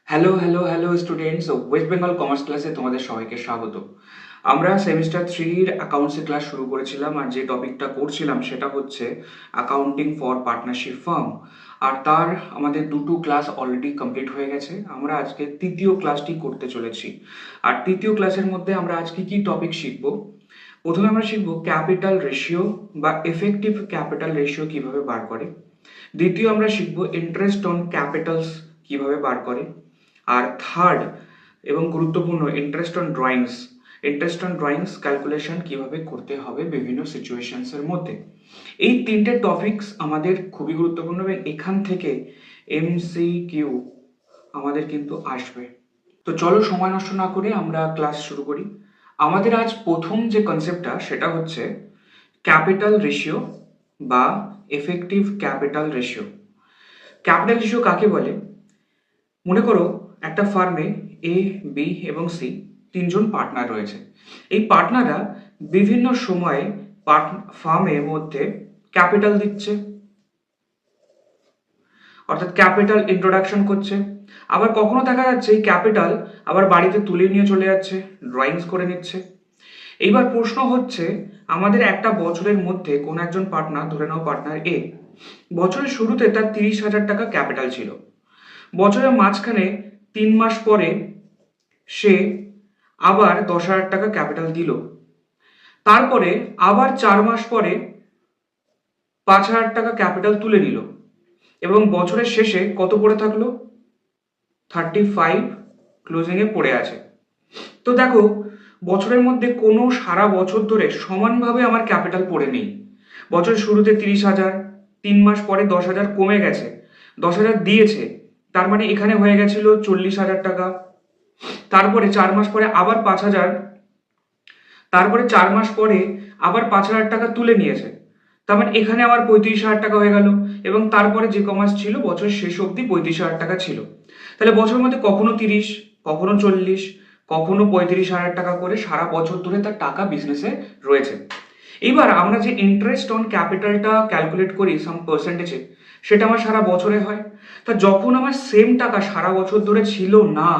Hello hello hello students, West Bengal commerce ক্লাসে তোমাদের সবাইকে স্বাগত। আমরা সেমিস্টার থ্রির অ্যাকাউন্টসের ক্লাস শুরু করেছিলাম, আর যে টপিকটা করছিলাম সেটা হচ্ছে অ্যাকাউন্টিং ফর পার্টনারশিপ ফার্ম। আর তার আমাদের দুটো ক্লাস অলরেডি কমপ্লিট হয়ে গেছে। আমরা আজকে তৃতীয় ক্লাসটি করতে চলেছি। আর তৃতীয় ক্লাসের মধ্যে আমরা আজকে কি টপিক শিখব? প্রথমে আমরা শিখব ক্যাপিটাল রেশিও বা এফেক্টিভ ক্যাপিটাল রেশিও কিভাবে বার করে। দ্বিতীয় আমরা শিখব ইন্টারেস্ট অন ক্যাপিটালস কিভাবে বার করে। আর থার্ড এবং গুরুত্বপূর্ণ ইন্টারেস্ট অন ড্রয়িংস ক্যালকুলেশন কিভাবে করতে হবে বিভিন্ন সিচুয়েশনসের মধ্যে। এই তিনটে টপিকস আমাদের খুবই গুরুত্বপূর্ণ এবং এখান থেকে এমসিকিউ আমাদের কিন্তু আসবে। তো চলো সময় নষ্ট না করে আমরা ক্লাস শুরু করি। আমাদের আজ প্রথম যে কনসেপ্টটা সেটা হচ্ছে ক্যাপিটাল রেশিও বা effective capital ratio. Capital ratio কাকে বলে? মনে করো একটা ফার্মে এ, বি এবং সি তিনজন পার্টনার রয়েছে। এই পার্টনাররা বিভিন্ন সময়ে ফার্মের মধ্যে ক্যাপিটাল দিচ্ছে, অর্থাৎ ক্যাপিটাল ইন্ট্রোডাকশন করছে। আবার কখনো দেখা যাচ্ছে এই ক্যাপিটাল আবার বাড়িতে তুলে নিয়ে চলে যাচ্ছে, ড্রয়িংস করে নিচ্ছে। এইবার প্রশ্ন হচ্ছে, আমাদের একটা বছরের মধ্যে কোন একজন পার্টনার, ধরে নাও পার্টনার এ, বছরের শুরুতে তার 30,000 টাকা ক্যাপিটাল ছিল। বছরের মাঝখানে 3 মাস পরে সে আবার 10,000 টাকা ক্যাপিটাল দিল। তারপরে আবার 4 মাস পরে 5,000 টাকা ক্যাপিটাল তুলে নিল এবং বছরের শেষে কত পড়ে থাকলো? 35 ক্লোজিং এ পড়ে আছে। তো দেখো, বছরের মধ্যে কোনো সারা বছর ধরে সমানভাবে আমার ক্যাপিটাল পড়ে নেই। বছরের শুরুতে 30,000, 3 মাস পরে 10,000 কমে গেছে, 10,000 দিয়েছে, তার মানে এখানে হয়ে গেছিল 40,000 টাকা। তারপরে 4 মাস পরে আবার 5,000, তারপরে 4 মাস পরে আবার 5,000 টাকা তুলে নিয়েছে, তার মানে এখানে আবার 35,000 টাকা হয়ে গেল। এবং তারপরে যে কমাস ছিল বছরের শেষ অবধি 35,000 টাকা ছিল। তাহলে বছরের মধ্যে কখনো 30, কখনো 40, কখনো 35,000 টাকা করে সারা বছর ধরে তার টাকা বিজনেসে রয়েছে। এবার আমরা যে ইন্টারেস্ট অন ক্যাপিটালটা ক্যালকুলেট করি সাম পার্সেন্টেজে, সেটা আমার সারা বছরে হয়। তা যখন আমার সেম টাকা সারা বছর ধরে ছিল না,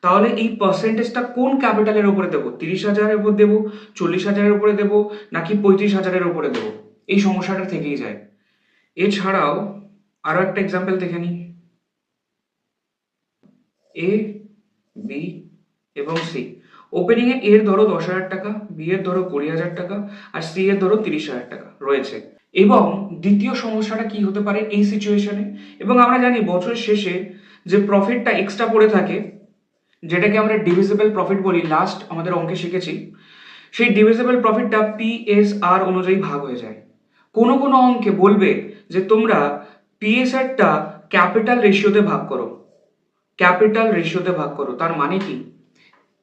তাহলে এই পার্সেন্টেজটা কোন ক্যাপিটালের উপরে দেবো? 30,000-এর উপর দেবো, 40,000-এর উপরে দেবো, নাকি 35,000-এর উপরে দেবো? এই সমস্যাটা থেকেই যায়। এছাড়াও আরো একটা এক্সাম্পল দেখে নিই। এ, বি এবং সি। ওপেনিং এ এর ধরো 10,000 টাকা, বি এর ধরো 20,000 টাকা, আর সি এর ধরো 30,000 টাকা রয়েছে। এবং দ্বিতীয় সমস্যাটা কি হতে পারে এই সিচুয়েশনে? এবং আমরা জানি বছরের শেষে যে প্রফিটটা এক্সট্রা পড়ে থাকে, যেটাকে আমরা ডিভিজিবল প্রফিট বলি, লাস্ট আমাদের অঙ্কে শিখেছি, সেই ডিভিজিবল প্রফিটটা পিএসআর অনুযায়ী ভাগ হয়ে যায়। কোনো কোনো অঙ্কে বলবে যে তোমরা পিএসআরটা ক্যাপিটাল রেশিওতে ভাগ করো, ক্যাপিটাল রেশিওতে ভাগ করো। তার মানে কি,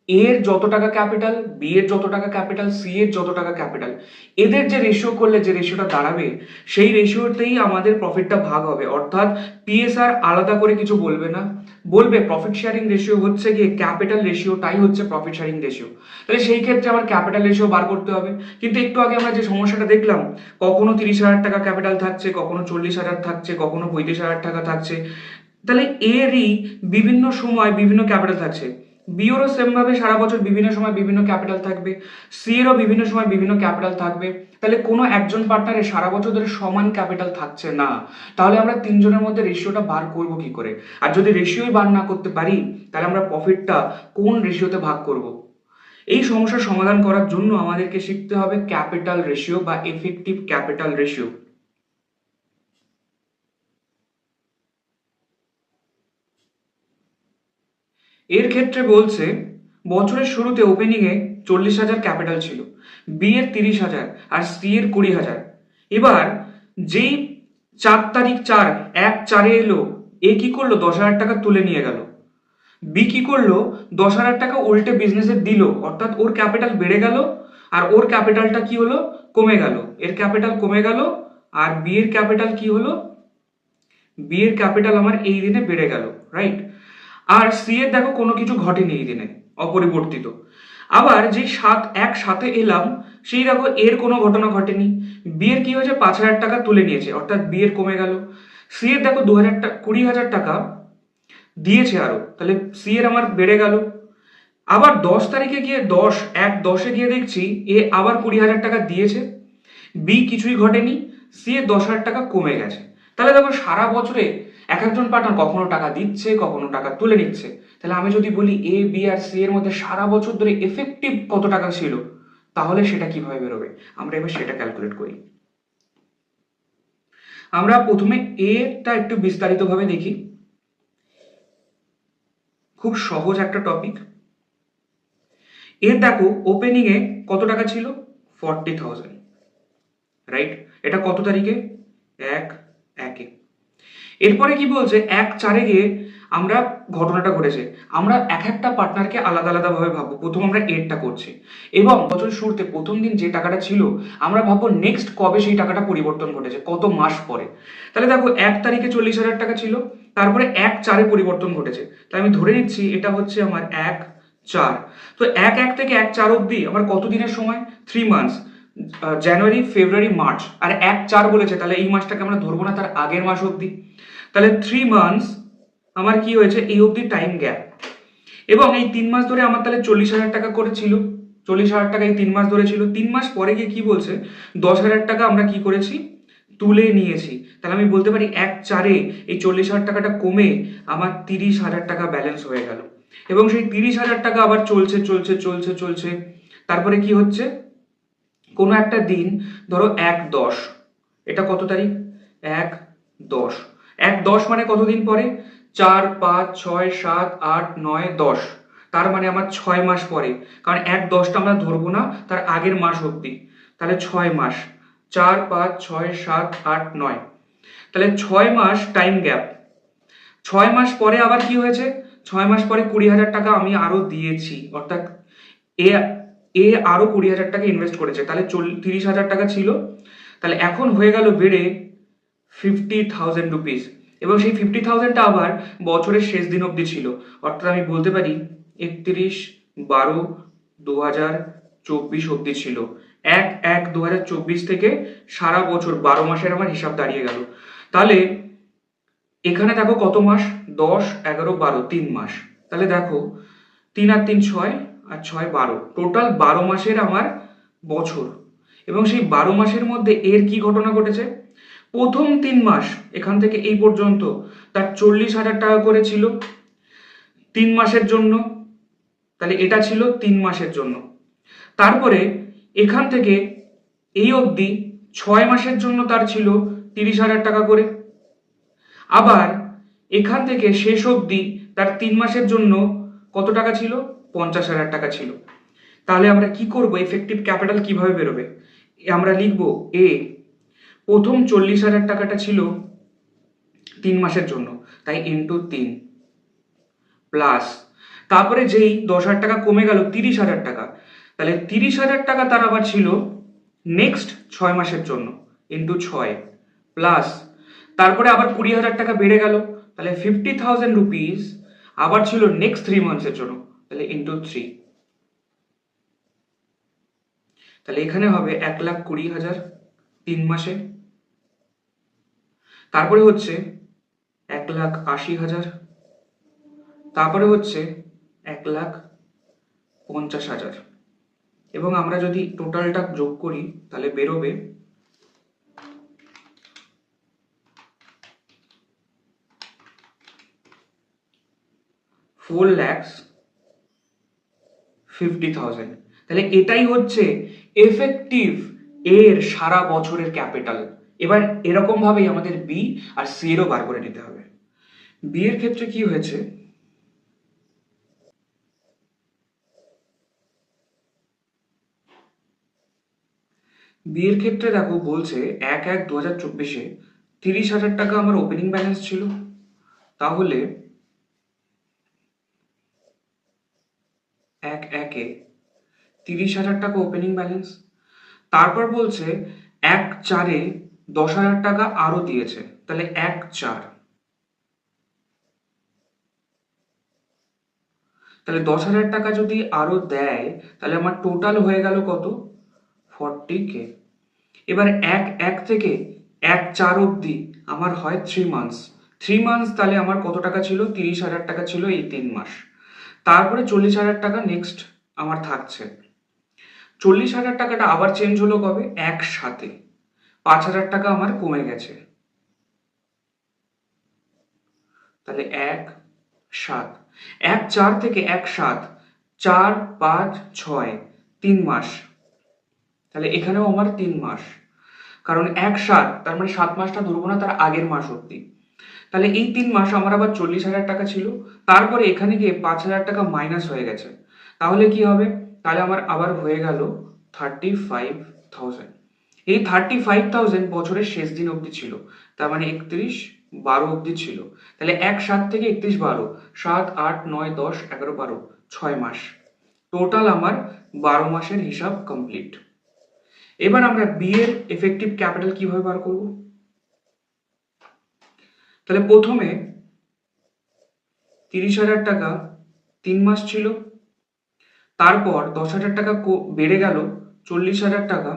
এর যত টাকা ক্যাপিটাল, বি এর যত টাকা ক্যাপিটাল, সি এর যত টাকা ক্যাপিটাল, এদের যে রেশিও করলে যে রেশিওটা দাঁড়াবে, সেই রেশিওতেই আমাদের প্রফিটটা ভাগ হবে। অর্থাৎ পিএসআর আলাদা করে কিছু বলবে না, বলবে প্রফিট শেয়ারিং রেশিও হচ্ছে গিয়ে ক্যাপিটাল রেশিওটাই হচ্ছে প্রফিট শেয়ারিং রেশিও। তাহলে সেই ক্ষেত্রে আমার ক্যাপিটাল রেশিও বার করতে হবে। কিন্তু একটু আগে আমরা যে সমস্যাটা দেখলাম, কখনো 30,000 টাকা ক্যাপিটাল থাকছে, কখনো 40,000 থাকছে, কখনো 35,000 টাকা থাকছে, তাহলে এরই বিভিন্ন সময় বিভিন্ন ক্যাপিটাল থাকছে। বিওরও সেম ভাবে সারা বছর বিভিন্ন সময় বিভিন্ন ক্যাপিটাল থাকবে, সি এরও বিভিন্ন সময় বিভিন্ন ক্যাপিটাল থাকবে। তাহলে কোনো একজন পার্টনারের সারা বছর ধরে সমান ক্যাপিটাল থাকছে না। তাহলে আমরা তিনজনের মধ্যে রেশিওটা বার করব কি করে? আর যদি রেশিওই বার না করতে পারি, তাহলে আমরা প্রফিটটা কোন রেশিওতে ভাগ করব? এই সমস্যার সমাধান করার জন্য আমাদেরকে শিখতে হবে ক্যাপিটাল রেশিও বা এফেক্টিভ ক্যাপিটাল রেশিও। এর ক্ষেত্রে বলছে, বছরের শুরুতে ওপেনিং এ 40,000 ক্যাপিটাল ছিল, বি এর 30,000 আর সি এর 20,000। এবার যেই 4 তারিখ 4, 1/4 এলো, এ কি করলো? 10,000 টাকা তুলে নিয়ে গেল। বি কি করলো? 10,000 টাকা উল্টে বিজনেসে দিল, অর্থাৎ ওর ক্যাপিটাল বেড়ে গেল আর ওর ক্যাপিটালটা কি হলো? কমে গেল। এর ক্যাপিটাল কমে গেল আর বি এর ক্যাপিটাল কি হলো? বি এর ক্যাপিটাল আমার এই দিনে বেড়ে গেল, রাইট? আর সি এর দেখো কোনো কিছু ঘটেনি এই দিনে, অপরিবর্তিত। আবার যে একসাথে এলাম, সেই দেখো এর কোনো ঘটনা ঘটেনি। বি এর কি হয়েছে? 5,000 টাকা তুলে নিয়েছে, অর্থাৎ বি এর কমে গেল। সি এর দেখো 20,000 টাকা, 20,000 টাকা দিয়েছে আরো, তাহলে সি এর আমার বেড়ে গেল। আবার 10 তারিখে গিয়ে 10 গিয়ে দেখছি এ আবার 20,000 টাকা দিয়েছে, বি কিছুই ঘটেনি, সি এর 10,000 টাকা কমে গেছে। তাহলে দেখো সারা বছরে এক একজন পার্টনার কখনো টাকা দিচ্ছে, কখনো টাকা তুলে নিচ্ছে। তাহলে আমি যদি বলি এ বি আর সি এর মধ্যে সারা বছর ধরে এফেক্টিভ কত টাকা ছিল, তাহলে সেটা কিভাবে বেরোবে? আমরা এবার সেটা ক্যালকুলেট করি। আমরা প্রথমে এটা একটু বিস্তারিতভাবে দেখি। খুব সহজ একটা টপিক। এর দেখো ওপেনিং এ কত টাকা ছিল? 40,000, রাইট? এটা কত তারিখে? 1/1-এ। এরপরে কি বলছে, 1/4-এ গিয়ে আমরা ঘটনাটা ঘটেছে, আমরা এক একটা পার্টনারকে আলাদা আলাদা ভাবে ভাববো। প্রথম আমরা এরটা করছি এবং বছরের শুরুতে প্রথম দিন যে টাকাটা ছিল আমরা ভাববো নেক্সট কবে সেই টাকাটা পরিবর্তন ঘটেছে, কত মাস পরে। তাহলে দেখো 1 তারিখে 40,000 টাকা ছিল, তারপরে 1/4-এ পরিবর্তন ঘটেছে। তাই আমি ধরে নিচ্ছি এটা হচ্ছে আমার 1/4। তো 1/1 থেকে 1/4 অব্দি আমার কত দিনের সময়? 3 মান্থস। জানুয়ারি, ফেব্রুয়ারি, মার্চ, আর 1/4 বলেছে, তাহলে এই মাসটাকে আমরা ধরবো না, তার আগের মাস অব্দি। তাহলে 3 মান্থস আমার কি হয়েছে? এই অবধি টাইম গ্যাপ। এবং এই 3 মাস ধরে আমার তাহলে 40,000 টাকা করে ছিল, 40,000 টাকা এই 3 মাস ধরে ছিল। 3 মাস পরে গিয়ে কি বলছে? 10,000 টাকা আমরা কি করেছি? তুলে নিয়েছি। তাহলে আমি বলতে পারি 1/4-এ এই 40,000 টাকাটা কমে আমার 30,000 টাকা ব্যালেন্স হয়ে গেল। এবং সেই 30,000 টাকা আবার চলছে চলছে চলছে চলছে। তারপরে কি হচ্ছে? কোনো একটা দিন ধরো 1/10, এটা কত তারিখ? 1/10। 1/10 মানে কতদিন পরে? 4, 5, 6, 7, 8, 9, 10। তার মানে আমার 6 মাস পরে, কারণ 1/10টা আমরা ধরবো না, তার আগের মাস অব্দি। তাহলে 6 মাস, 4, 5, 6, 7, 8, 9। তাহলে 6 মাস টাইম গ্যাপ। 6 মাস পরে আবার কি হয়েছে? 6 মাস পরে 20,000 টাকা আমি আরো দিয়েছি, অর্থাৎ এ এ আরো 20,000 টাকা ইনভেস্ট করেছে। তাহলে 30,000 টাকা ছিল, তাহলে এখন হয়ে গেল বেড়ে 50,000 রুপিস। এবং সেই 50,000টা আবার বছরের শেষ দিন অবধি ছিল, অর্থাৎ আমি বলতে পারি 31/12/2024 অবধি ছিল। 1/1/2024 থেকে সারা বছর 12 মাসের আমার হিসাব দাঁড়িয়ে গেল। তাহলে এখানে দেখো কত মাস? 10, 11, 12, 3 মাস। তাহলে দেখো 3 আর 3 6, আর 6 12, টোটাল 12 মাসের আমার বছর। এবং সেই 12 মাসের মধ্যে এর কি ঘটনা ঘটেছে? প্রথম 3 মাস এখান থেকে এই পর্যন্ত তার 40,000 টাকা করে ছিল 3 মাসের জন্য, তাহলে এটা ছিল 3 মাসের জন্য। তারপরে এখান থেকে এই অবধি 6 মাসের জন্য তার ছিল 30,000 টাকা করে। আবার এখান থেকে শেষ অবধি তার 3 মাসের জন্য কত টাকা ছিল? 50,000 টাকা ছিল। তাহলে আমরা কি করব? এফেক্টিভ ক্যাপিটাল কিভাবে বেরোবে? আমরা লিখবো এ প্রথম 40,000 টাকাটা ছিল 3 মাসের জন্য, তাই ইন্টু 3, প্লাস তারপরে যেই 10,000 টাকা কমে গেল 30,000 টাকা, তাহলে 30,000 টাকা তার আবার ছিল নেক্সট 6 মাসের জন্য, ইন্টু 6, প্লাস তারপরে আবার 20,000 টাকা বেড়ে গেল, তাহলে 50,000 রুপিস আবার ছিল নেক্সট 3 মান্থসের জন্য, তাহলে ইন্টু 3। তাহলে এখানে হবে 1,20,000 3 মাসে। তারপরে হচ্ছে 1,80,000, তারপরে হচ্ছে 1,50,000। এবং আমরা যদি টোটালটা যোগ করি তাহলে বেরোবে 4,50,000। তাহলে এটাই হচ্ছে এফেক্টিভ এর সারা বছরের ক্যাপিটাল। এবার এরকম ভাবেই আমাদের বি আর সি এরও বার করে নিতে হবে। বি এর ক্ষেত্রে কি হয়েছে? বি এর ক্ষেত্রে দেখো বলছে 1/1/2024-এ 30,000 টাকা আমার ওপেনিং ব্যালেন্স ছিল। তাহলে 1/1-এ 30,000 টাকা ওপেনিং ব্যালেন্স। তারপর বলছে 1/4-এ 10,000 টাকা আরো দিয়েছে, তাহলে 1/4। তাহলে 10,000 টাকা যদি আরো দেয় তাহলে আমার টোটাল হয়ে গেল কত? 40K। এবার 1/1 থেকে 1/4 অবধি আমার হয় 3 মান্থস। 3 মান্থস তাহলে আমার কত টাকা ছিল? 30,000 টাকা ছিল এই 3 মাস। তারপরে 40,000 টাকা নেক্সট আমার থাকছে। 40,000 টাকাটা আবার চেঞ্জ হলো কবে? একসাথে 5,000 টাকা আমার কমে গেছে। তাহলে 1, 7, 1, 4 থেকে 1, 7, 4, 5, 6, 3 মাস। তাহলে এখানেও আমার 3 মাস, কারণ 1, 7 তার মানে 7 মাসটা ধরবো না, তার আগের মাস অব্দি। তাহলে এই 3 মাস আমার আবার 40,000 টাকা ছিল, তারপরে এখানে গিয়ে 5,000 টাকা মাইনাস হয়ে গেছে। তাহলে কি হবে? তাহলে আমার আবার হয়ে গেল 35,000। এই 35,000 বছরের শেষ দিন অবধি ছিল, তার মানে 31/12 অবধি ছিল। তাহলে 1, 7 থেকে 31/12, 7, 8, 9, 10, 11, 12, 6 মাস। টোটাল আমার 12 মাসের হিসাব কমপ্লিট। এবার আমরা বি এর এফেক্টিভ ক্যাপিটাল কিভাবে বার করব? তাহলে প্রথমে 30,000 টাকা 3 মাস ছিল, তারপর 10,000 টাকা বেড়ে গেল 40,000 টাকা,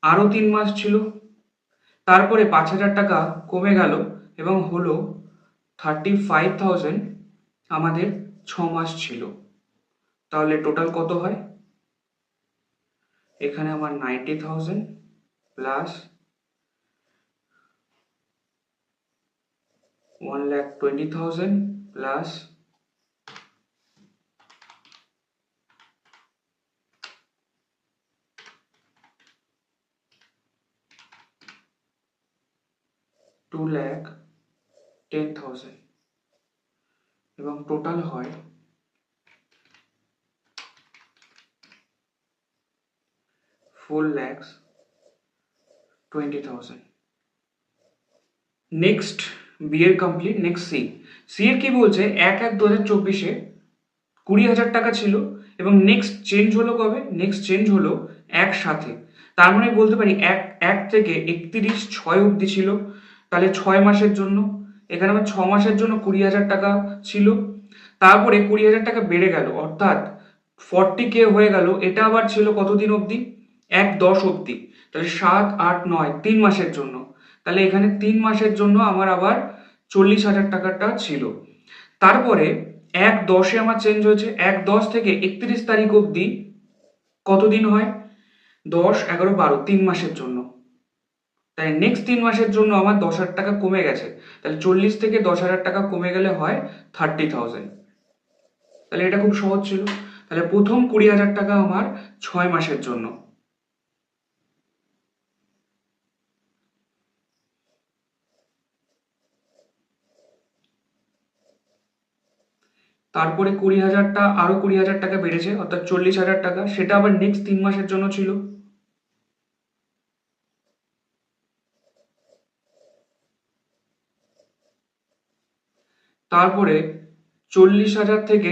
আরও 3 মাস ছিল, তারপরে 5,000 টাকা কমে গেল এবং হলো 35,000, আমাদের 6 মাস ছিল। তাহলে টোটাল কত হয়? এখানে আমার 90,000 প্লাস 1,20,000 প্লাস 2,10,000 এবং টোটাল হয় 4,20,000। নেক্সট বি এর কমপ্লিট। Next C. সি এর কি বলছে? 1/1/2024-এ 20,000 টাকা ছিল এবং নেক্সট চেঞ্জ হলো কবে? নেক্সট চেঞ্জ হলো একসাথে। তার মানে বলতে পারি 1 থেকে 31/6 অবধি ছিল, তাহলে 6 মাসের জন্য। এখানে আমার 6 মাসের জন্য 20,000 টাকা ছিল, তারপরে 20,000 টাকা বেড়ে গেল, অর্থাৎ 40K হয়ে গেল। এটা আবার ছিল কতদিন অবধি? 1/10 অবধি। তাহলে 7, 8, 9, 3 মাসের জন্য। তাহলে এখানে 3 মাসের জন্য আমার আবার 40,000 টাকাটা ছিল। তারপরে 1/10-এ আমার চেঞ্জ হয়েছে, 1/10 থেকে 31 তারিখ অবধি কতদিন হয়? 10, 11, 12, 3 মাসের জন্য। তাই নেক্সট 3 মাসের জন্য আমার 10,000 টাকা কমে গেছে। তাহলে 40 থেকে 10,000 টাকা কমে গেলে হয় 30,000। তাহলে এটা খুব সহজ ছিল। তাহলে প্রথম 20,000 টাকা আমার 6 মাসের জন্য, তারপরে 20,000টা আরো 20,000 টাকা বেড়েছে, অর্থাৎ 40,000 টাকা, সেটা আবার নেক্সট 3 মাসের জন্য ছিল। তারপরে 40,000 থেকে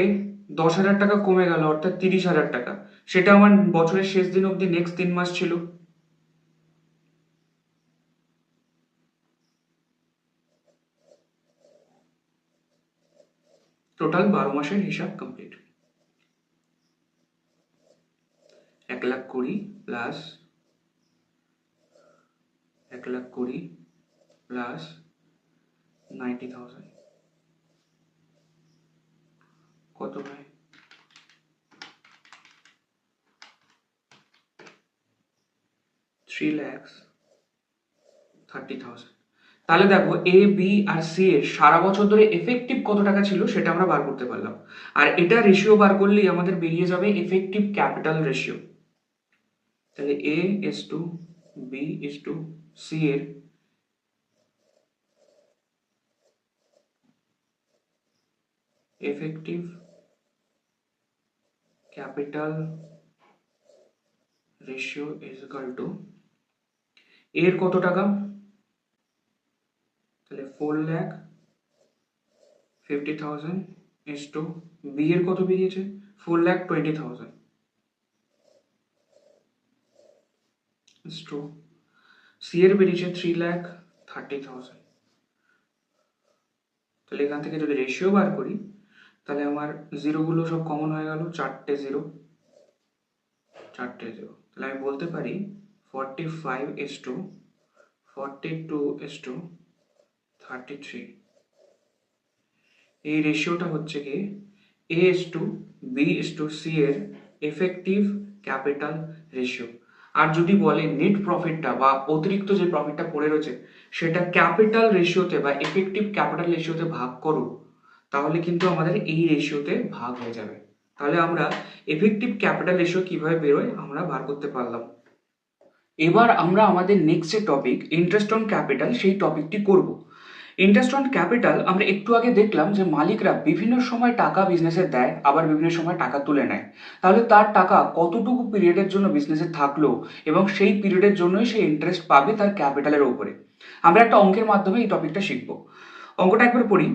10,000 টাকা কমে গেল, অর্থাৎ 30,000 টাকা, সেটা আমার বছরের শেষ দিন অবধি নেক্সট 3 মাস ছিল। টোটাল 12 মাসের হিসাব কমপ্লিট। 1,20,000 প্লাস 1,20,000 প্লাস 90,000 কত হয়? 3,30,000। তাহলে দেখো এ বি আর সি এর সারা বছর ধরে এফেক্টিভ কত টাকা ছিল সেটা আমরা বার করতে পারলাম। আর এটা রেশিও বার করলেই আমাদের বেরিয়ে যাবে এফেক্টিভ ক্যাপিটাল রেশিও। তাহলে a is to b is to c এর effective capital ratio is equal to এর কত টাকা? তাহলে 4,50,000 ইজ টু বি এর কত বেরিয়েছে? 4,20,000 ইজ টু সি এর বেরিয়েছে 3,30,000। তাহলে এখান থেকে যদি রেশিও বার করি তাহলে আমার জিরোগুলো সব কমন হয়ে গেল, 4টে জিরো। তাহলে আমি বলতে পারি 45 is to 42 is to 33। এই রেশিওটা হচ্ছে কি A:B:C এর এফেক্টিভ ক্যাপিটাল রেশিও। আর যদি বলে নেট প্রফিটটা বা অতিরিক্ত যে প্রফিটটা পড়ে রয়েছে সেটা ক্যাপিটাল রেশিওতে বা এফেক্টিভ ক্যাপিটাল রেশিওতে ভাগ করো, তাহলে কিন্তু আমাদের এই রেশিওতে ভাগ হয়ে যাবে। তাহলে আমরা এফেক্টিভ ক্যাপিটাল রেশিও কিভাবে বেরোয় আমরা বার করতে পারলাম। এবার আমরা আমাদের নেক্সট যে টপিক ইন্টারেস্ট অন ক্যাপিটাল সেই টপিকটি করব। ইন্টারেস্ট অন ক্যাপিটাল আমরা একটু আগে দেখলাম যে মালিকরা বিভিন্ন সময় টাকা বিজনেসে দেয়, আবার বিভিন্ন সময় টাকা তুলে নেয়। তাহলে তার টাকা কতটুকু পিরিয়ডের জন্য বিজনেসে থাকলো এবং সেই পিরিয়ডের জন্যই সে ইন্টারেস্ট পাবে তার ক্যাপিটালের উপরে। আমরা একটা অঙ্কের মাধ্যমে এই টপিকটা শিখব। অঙ্কটা একবার পড়ি।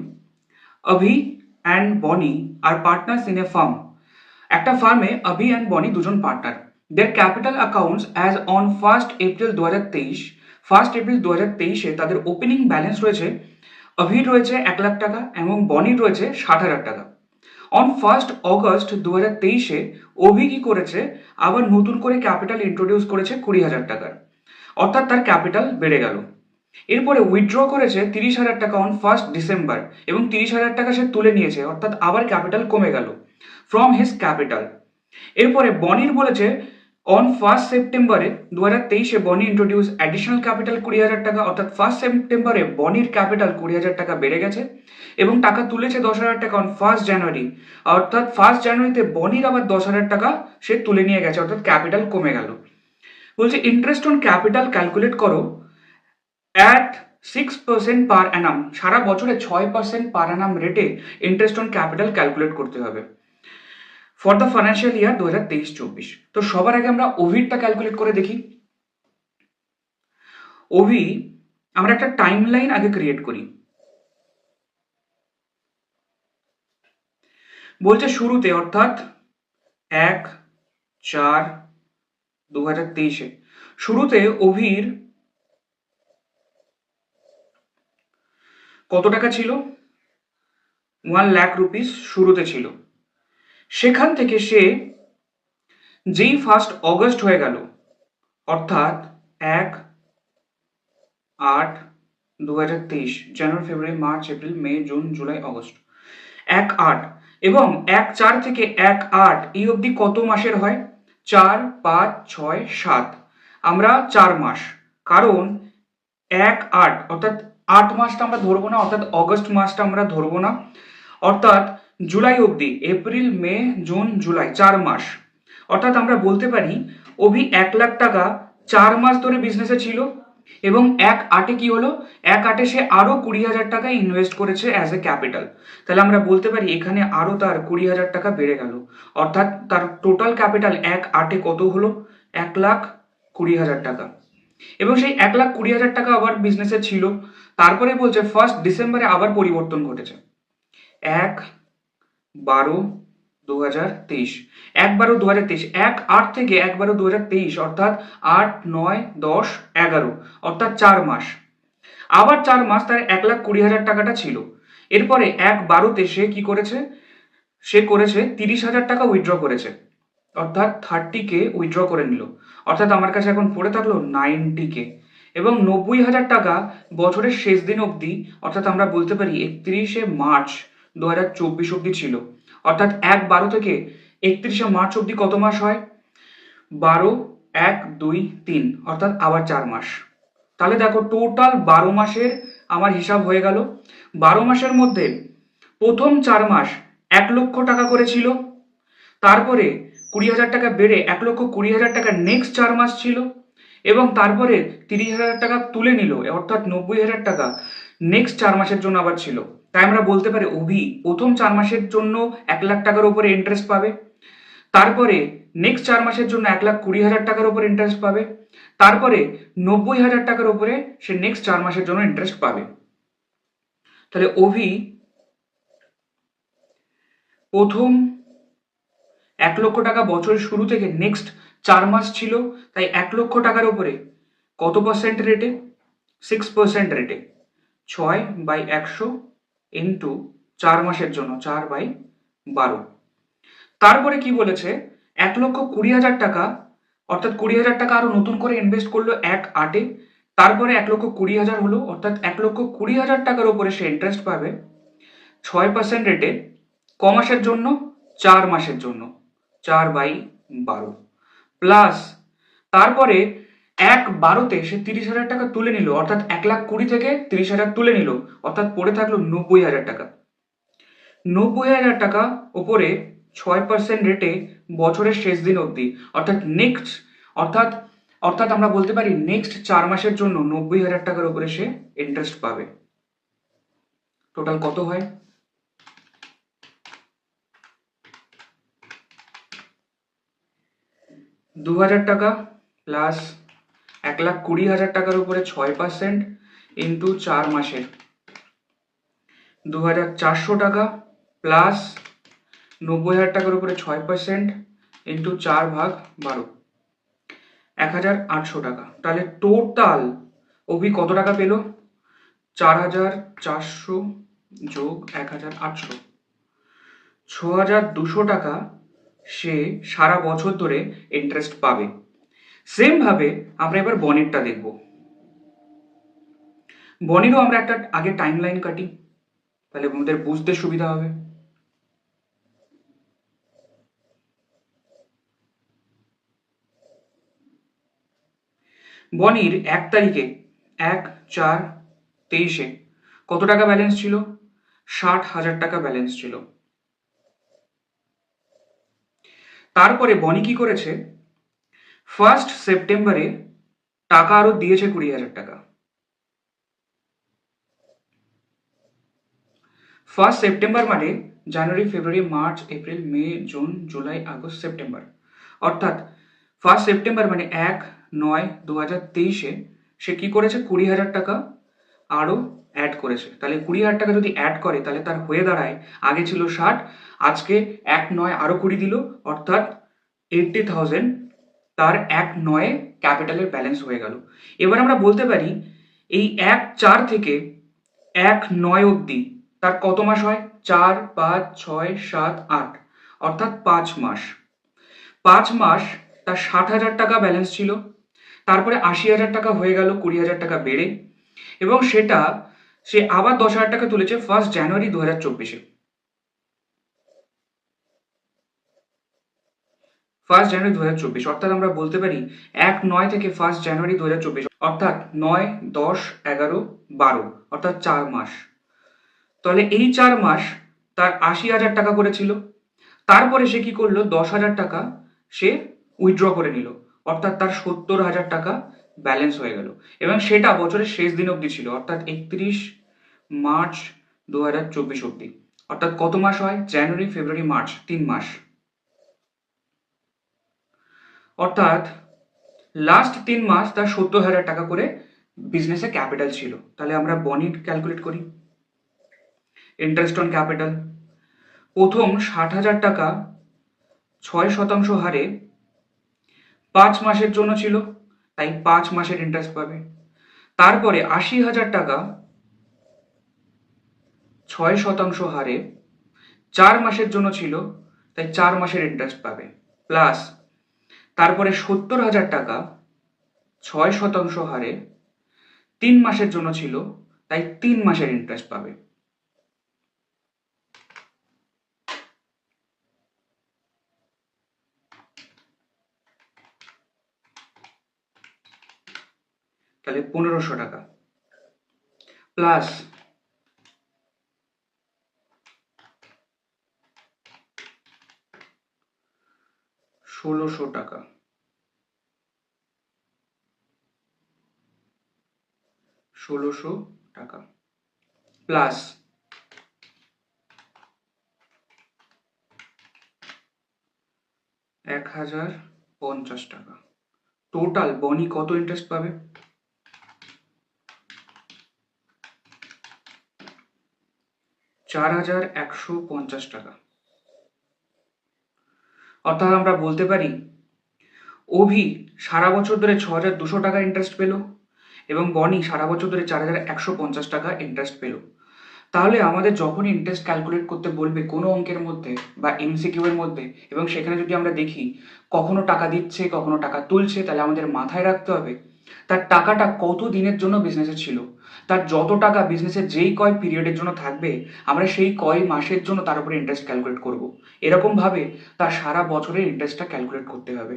Abhi and Boni are partners in a firm. একটা ফার্মে অভি অ্যান্ড বনি দুজন partner. Their capital accounts as on 1 April 2023। 1 April 2023-এ তাদের ওপেনিং ব্যালেন্স রয়েছে, অভির রয়েছে 1,00,000 টাকা এবং বনির রয়েছে 60,000 টাকা। অন 1 অগস্ট 2023-এ অভি কি করেছে, আবার নতুন করে ক্যাপিটাল ইন্ট্রোডিউস করেছে 20,000 টাকার, অর্থাৎ তার ক্যাপিটাল বেড়ে গেল। এরপরে উইথড্র করেছে 30,000 টাকা অন 1 ডিসেম্বর এবং 30,000 টাকা সে তুলে নিয়েছে, অর্থাৎ আবার ক্যাপিটাল কমে গেল ফ্রম হিজ ক্যাপিটাল। এরপরে বনির বলেছে অন 1 সেপ্টেম্বরে 2023-এ বনি ইন্ট্রোডিউস অ্যাডিশনাল ক্যাপিটাল 20,000 টাকা, অর্থাৎ 1 সেপ্টেম্বরে বনির ক্যাপিটাল 20,000 টাকা বেড়ে গেছে এবং টাকা তুলেছে 10,000 টাকা অন 1 জানুয়ারি, অর্থাৎ 1 জানুয়ারিতে বনির আবার 10,000 টাকা সে তুলে নিয়ে গেছে, অর্থাৎ ক্যাপিটাল কমে গেল। বলছে ইন্টারেস্ট অন ক্যাপিটাল ক্যালকুলেট করো অ্যাট 6% পার অ্যানাম। সারা বছরে 6% পার অ্যানাম রেটে ইন্টারেস্ট অন ক্যাপিটাল ক্যালকুলেট করতে হবে ফর দ্য ফাইন্যান্সিয়াল ইয়ার 2023-24। তো সবার আগে আমরা ওভিরটা ক্যালকুলেট করে দেখি। ওভি আমরা একটা টাইম লাইন আগে ক্রিয়েট করি। বলছে শুরুতে অর্থাৎ 1/4/2023-এ শুরুতে ওভির কত টাকা ছিল, 1,00,000 রুপিস শুরুতে ছিল। সেখান থেকে সে যেই 1 অগস্ট হয়ে গেল, অর্থাৎ 1/8/2023, জানুয়ারি ফেব্রুয়ারি মার্চ এপ্রিল মে জুন জুলাই অগস্ট, 1/8 এবং 1/4 থেকে 1/8 এই অবধি কত মাসের হয়, 4 5 6 7, আমরা 4 মাস, কারণ 1/8 অর্থাৎ 8 মাসটা আমরা ধরবো না, অর্থাৎ অগস্ট মাসটা আমরা ধরবো না, অর্থাৎ জুলাই অবধি এপ্রিল মে জুন জুলাই 4 মাস। অর্থাৎ আমরা বলতে পারি অভি 1,00,000 টাকা 4 মাস ধরে বিজনেসে ছিল এবং 1/8-এ কি হলো, 1/8-এ সে আরো 20,000 টাকা ইনভেস্ট করেছে অ্যাজ এ ক্যাপিটাল। তাহলে আমরা বলতে পারি এখানে আরো তার 20,000 টাকা বেড়ে গেল, অর্থাৎ তার টোটাল ক্যাপিটাল 1/8-এ কত হলো, 1,20,000 টাকা। এবং সেই 1,20,000 টাকা আবার বিজনেসে ছিল। তারপরে বলছে 1 ডিসেম্বরে আবার পরিবর্তন ঘটেছে, 1/12/2023, 1/12/2023, 1/8 থেকে 1/12/2023, অর্থাৎ 8 9 10 11, অর্থাৎ 4 মাস। আবার 4 মাস তার 1,20,000 টাকাটা ছিল। এরপরে 1/12-তে সে কি করেছে, সে করেছে 30,000 টাকা উইথড্র করেছে, অর্থাৎ 30K উইথড্র করে নিল, অর্থাৎ আমার কাছে এখন পড়ে থাকলো 90K। এবং 90,000 টাকা বছরের শেষ দিন অবধি, অর্থাৎ আমরা বলতে পারি 31শে মার্চ 2024 অবধি ছিল, অর্থাৎ 1/12 থেকে 31শে মার্চ অবধি কত মাস হয়, 12 1 2 3, অর্থাৎ আবার 4 মাস। তাহলে দেখো টোটাল 12 মাসের আমার হিসাব হয়ে গেল। 12 মাসের মধ্যে প্রথম 4 মাস 1,00,000 টাকা করেছিল, তারপরে 20,000 টাকা বেড়ে 1,20,000 টাকা নেক্সট 4 মাস ছিল এবং তারপরে 30,000 টাকা তুলে নিল, অর্থাৎ 90,000 টাকা নেক্সট 4 মাসের জন্য আবার ছিল। তাই আমরা বলতে পারি অভি প্রথম 4 মাসের জন্য 1,00,000 টাকার উপরে ইন্টারেস্ট পাবে, তারপরে নেক্সট 4 মাসের জন্য 1,20,000 টাকার উপরে ইন্টারেস্ট পাবে, তারপরে 90,000 টাকার উপরে সে নেক্সট 4 মাসের জন্য ইন্টারেস্ট পাবে। তাহলে অভি প্রথম 1,00,000 টাকা বছরের শুরু থেকে নেক্সট 4 মাস ছিল, তাই 1,00,000 টাকার উপরে কত পার্সেন্ট রেটে, 6% রেটে, 6/100 ইন্টু 4 মাসের জন্য 4/12। তারপরে কি বলেছে, 1,20,000 টাকা, অর্থাৎ 20,000 টাকা আরো নতুন করে ইনভেস্ট করলো 1/8-এ, তারপরে 1,20,000 হলো, অর্থাৎ 1,20,000 টাকার উপরে সে ইন্টারেস্ট পাবে 6% রেটে। ক মাসের জন্য? 4 মাসের জন্য, 4/12 প্লাস তারপরে 1/12-তে সে 30,000 টাকা তুলে নিল, অর্থাৎ 1,20,000 থেকে 30,000 তুলে নিল, অর্থাৎ পড়ে থাকলো 90,000 টাকা। 90,000 টাকা ওপরে 6% রেটে বছরের শেষ দিন অবধি, অর্থাৎ অর্থাৎ অর্থাৎ আমরা বলতে পারি নেক্সট 4 মাসের জন্য 90,000 টাকার উপরে সে ইন্টারেস্ট পাবে। টোটাল কত হয়? 2,000 টাকা প্লাস 1,20,000 টাকার উপরে 6% ইন্টু 4 মাসের 2,400 টাকা প্লাস 90,000 টাকার উপরে 6% ইন্টু 4/12 1,800 টাকা। তাহলে টোটাল অভি কত টাকা পেল? 4,400 যোগ 1,800, 6,200 টাকা সে সারা বছর ধরে ইন্টারেস্ট পাবে। সেম ভাবে আমরা এবার বনিরটা দেখব। বনিরও আমরা একটা আগে টাইম লাইন কাটি, তাহলে আমাদের বুঝতে সুবিধা হবে। বনির 1 তারিখে 1/4/23-এ কত টাকা ব্যালেন্স ছিল? 60,000 টাকা ব্যালেন্স ছিল। তারপরে বনি কি করেছে? 1 সেপ্টেম্বরে টাকা আরো দিয়েছে 20,000 টাকা। 1 সেপ্টেম্বর মানে জানুয়ারি, ফেব্রুয়ারি, মার্চ, এপ্রিল, মে, জুন, জুলাই, আগস্ট, সেপ্টেম্বর, অর্থাৎ 1 সেপ্টেম্বর মানে 1/9/2023-এ সে কি করেছে? 20,000 টাকা আরো অ্যাড করেছে। তাহলে 20,000 টাকা যদি অ্যাড করে তাহলে তার হয়ে দাঁড়ায়, আগে ছিল 60, আজকে 1/9 আরো 20 দিল, অর্থাৎ 80,000 তার 1/9 ক্যাপিটালের ব্যালেন্স হয়ে গেল। এবার আমরা বলতে পারি এই 1/4 থেকে 1/9 অবধি তার কত মাস হয়? 4, 5, 6, 7, 8, অর্থাৎ 5 মাস। 5 মাস তার 60,000 টাকা ব্যালেন্স ছিল, তারপরে 80,000 টাকা হয়ে গেল 20,000 টাকা বেড়ে, এবং সেটা সে আবার 10,000 টাকা তুলেছে 1 জানুয়ারি 2024-এ। 1 জানুয়ারি 2024, অর্থাৎ আমরা বলতে পারি 1/9 থেকে 1 জানুয়ারি 2024, অর্থাৎ 9, 10, 11, 12, অর্থাৎ 4 মাস। তাহলে এই 4 মাস তার 80,000 টাকা করেছিল। তারপরে সে কি করলো? 10,000 টাকা সে উইথড্র করে নিল, অর্থাৎ তার 70,000 টাকা ব্যালেন্স হয়ে গেল, এবং সেটা বছরের শেষ দিন অবধি ছিল, অর্থাৎ 31 মার্চ 2024 অবধি। অর্থাৎ কত মাস হয়? জানুয়ারি, ফেব্রুয়ারি, মার্চ, 3 মাস। অর্থাৎ লাস্ট 3 মাস তার 70,000 টাকা করে বিজনেসে ক্যাপিটাল ছিল। তাহলে আমরা বনিট ক্যালকুলেট করি। ইন্টারেস্ট অন ক্যাপিটাল, প্রথম 60,000 টাকা 6% হারে 5 মাসের জন্য ছিল, তাই 5 মাসের ইন্টারেস্ট পাবে। তারপরে 80,000 টাকা 6% হারে 4 মাসের জন্য ছিল, তাই 4 মাসের ইন্টারেস্ট পাবে। প্লাস তারপরে 70,000 টাকা 6% হারে 3 মাসের জন্য ছিল, তাই 3 মাসের ইন্টারেস্ট পাবে। তাহলে 1,500 টাকা প্লাস 1,600 টাকা, 1,600 টাকা প্লাস 1,050 টাকা। টোটাল বনি কত ইন্টারেস্ট পাবে? 4,150 টাকা। অর্থাৎ আমরা বলতে পারি অভি সারা বছর ধরে 6,200 টাকা ইন্টারেস্ট পেল, এবং বনি সারা বছর ধরে 4,150 টাকা ইন্টারেস্ট পেল। তাহলে আমাদের যখনই ইন্টারেস্ট ক্যালকুলেট করতে বলবে কোনো অঙ্কের মধ্যে বা এমসিকিউ এর মধ্যে, এবং সেখানে যদি আমরা দেখি কখনো টাকা দিচ্ছে কখনো টাকা তুলছে, তাহলে আমাদের মাথায় রাখতে হবে তার টাকাটা কত দিনের জন্য বিজনেসে ছিল, তার যত টাকা বিজনেসের যেই কয় পিরিয়ডের জন্য থাকবে আমরা সেই কয় মাসের জন্য তার উপরে ইন্টারেস্ট ক্যালকুলেট করব। এরকমভাবে তার সারা বছরের ইন্টারেস্টটা ক্যালকুলেট করতে হবে।